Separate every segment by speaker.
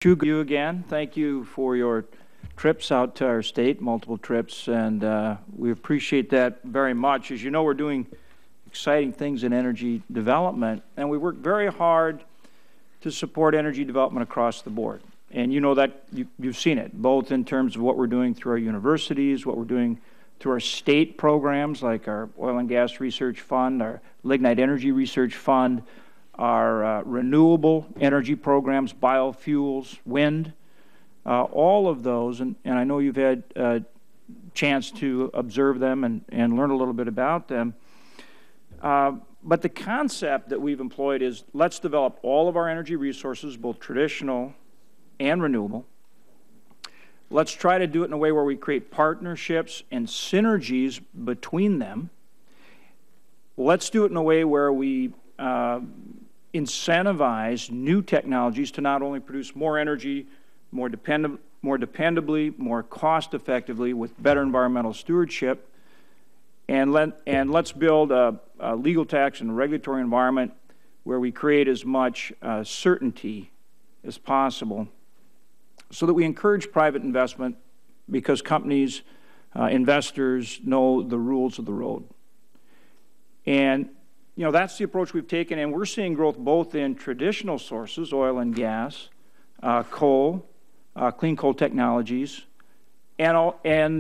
Speaker 1: Chu, you again. Thank you for your trips out to our state, multiple trips, and we appreciate that very much. As you know, we're doing exciting things in energy development, and we work very hard to support energy development across the board. And you know that, you've seen it, both in terms of what we're doing through our universities, what we're doing through our state programs like our Oil and Gas Research Fund, our Lignite Energy Research Fund, our renewable energy programs, biofuels, wind, all of those, and I know you've had a chance to observe them and learn a little bit about them. But the concept that we've employed is let's develop all of our energy resources, both traditional and renewable. Let's try to do it in a way where we create partnerships and synergies between them. Let's do it in a way where we incentivize new technologies to not only produce more energy, more dependably, more cost-effectively, with better environmental stewardship, and let's build a legal, tax, and regulatory environment where we create as much certainty as possible so that we encourage private investment because companies, investors know the rules of the road. And you know, that's the approach we've taken, and we're seeing growth both in traditional sources, oil and gas, coal, clean coal technologies, and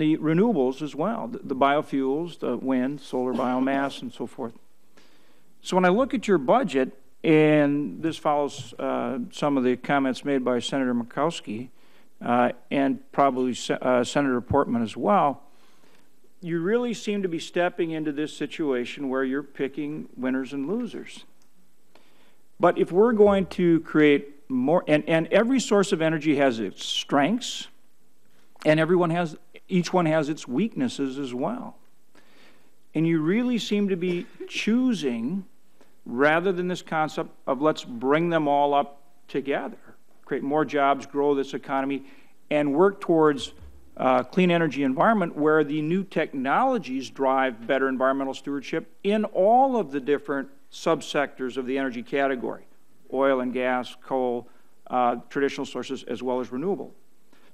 Speaker 1: the renewables as well, the biofuels, the wind, solar, biomass, and so forth. So when I look at your budget, and this follows some of the comments made by Senator Murkowski and probably Senator Portman as well, you really seem to be stepping into this situation where you're picking winners and losers. But if we're going to create more, and every source of energy has its strengths, and each one has its weaknesses as well. And you really seem to be choosing, rather than this concept of let's bring them all up together, create more jobs, grow this economy, and work towards clean energy environment where the new technologies drive better environmental stewardship in all of the different subsectors of the energy category, oil and gas, coal, traditional sources, as well as renewable.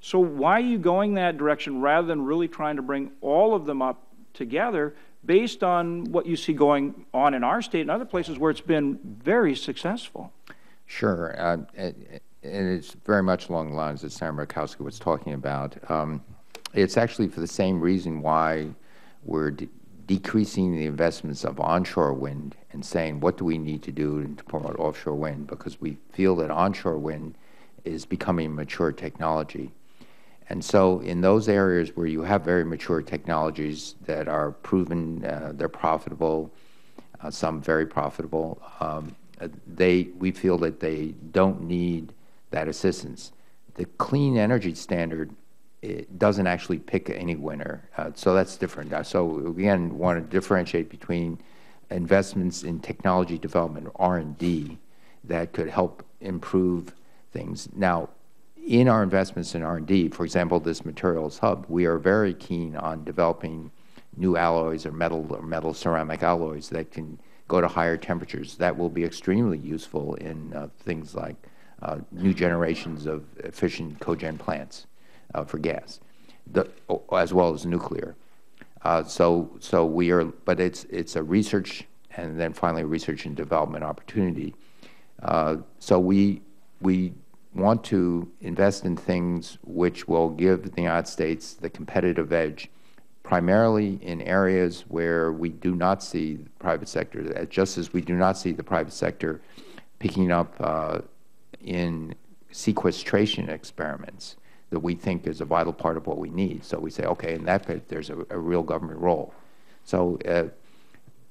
Speaker 1: So why are you going that direction rather than really trying to bring all of them up together based on what you see going on in our state and other places where it's been very successful?
Speaker 2: Sure. And it's very much along the lines that Senator Murkowski was talking about. It's actually for the same reason why we're decreasing the investments of onshore wind and saying, what do we need to do to promote offshore wind? Because we feel that onshore wind is becoming mature technology. And so in those areas where you have very mature technologies that are proven, they're profitable, some very profitable, we feel that they don't need that assistance. The clean energy standard, it doesn't actually pick any winner, so that's different. So again, want to differentiate between investments in technology development, R&D, that could help improve things. Now, in our investments in R&D, for example, this materials hub, we are very keen on developing new alloys or metal ceramic alloys that can go to higher temperatures. That will be extremely useful in things like new generations of efficient cogen plants for gas, as well as nuclear. So we are, but it's a research and then finally a research and development opportunity. So we want to invest in things which will give the United States the competitive edge, primarily in areas where we do not see the private sector, just as we do not see the private sector picking up in sequestration experiments that we think is a vital part of what we need. So we say, okay, in that case, there's a real government role. So,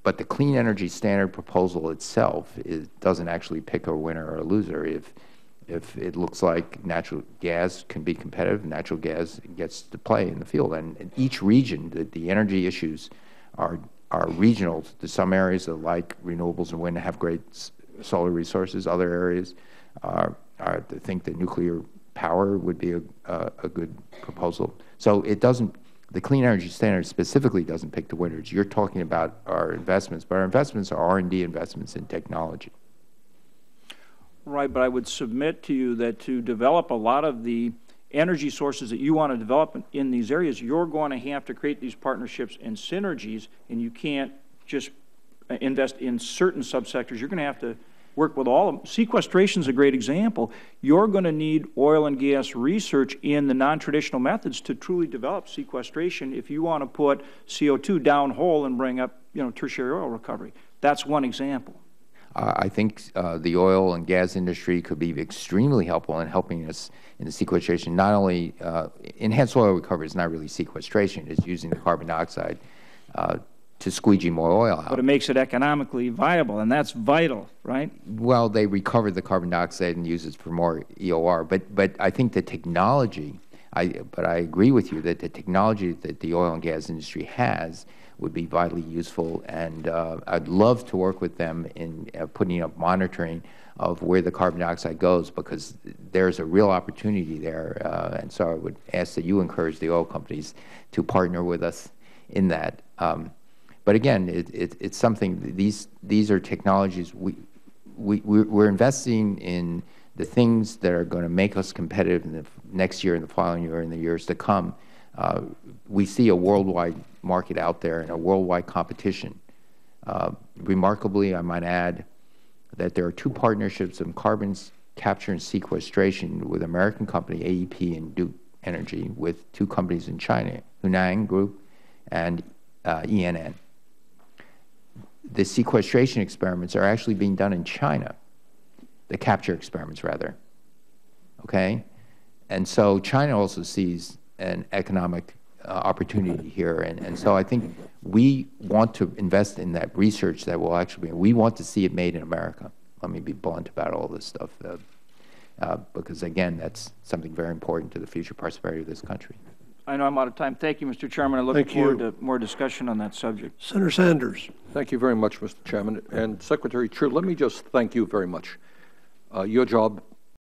Speaker 2: but the clean energy standard proposal itself doesn't actually pick a winner or a loser. If it looks like natural gas can be competitive, natural gas gets to play in the field. And in each region, the energy issues are regional. There's some areas that like renewables and wind have great solar resources. Other areas think that nuclear power would be a good proposal. So it doesn't, the clean energy standard specifically doesn't pick the winners. You're talking about our investments, but our investments are R&D investments in technology.
Speaker 1: Right, but I would submit to you that to develop a lot of the energy sources that you want to develop in these areas, you're going to have to create these partnerships and synergies, and you can't just invest in certain subsectors. You're going to have to work with all of them. Sequestration is a great example. You're going to need oil and gas research in the non-traditional methods to truly develop sequestration if you want to put CO2 downhole and bring up, tertiary oil recovery. That's one example.
Speaker 2: I think the oil and gas industry could be extremely helpful in helping us in the sequestration. Not only enhanced oil recovery is not really sequestration; it's using the carbon dioxide to squeegee more oil out.
Speaker 1: But it makes it economically viable, and that's vital, right?
Speaker 2: Well, they recover the carbon dioxide and use it for more EOR. But I think the technology. But I agree with you that the technology that the oil and gas industry has would be vitally useful, and I'd love to work with them in putting up monitoring of where the carbon dioxide goes, because there's a real opportunity there, and so I would ask that you encourage the oil companies to partner with us in that. But again, it's something, these are technologies, we're investing in the things that are going to make us competitive in the next year and the following year and the years to come. We see a worldwide market out there and a worldwide competition. Remarkably, I might add that there are 2 partnerships in carbon capture and sequestration with American company AEP and Duke Energy, with 2 companies in China, Hunan Group and ENN. The sequestration experiments are actually being done in China, the capture experiments rather, okay? And so China also sees an economic opportunity here, and so I think we want to invest in that research that will actually be, we want to see it made in America. Let me be blunt about all this stuff, because again, that's something very important to the future prosperity of this country.
Speaker 1: I know I'm out of time. Thank you, Mr. Chairman. I look forward to more discussion on that subject.
Speaker 3: Senator Sanders.
Speaker 4: Thank you very much, Mr. Chairman. And Secretary Chu, let me just thank you very much. Your job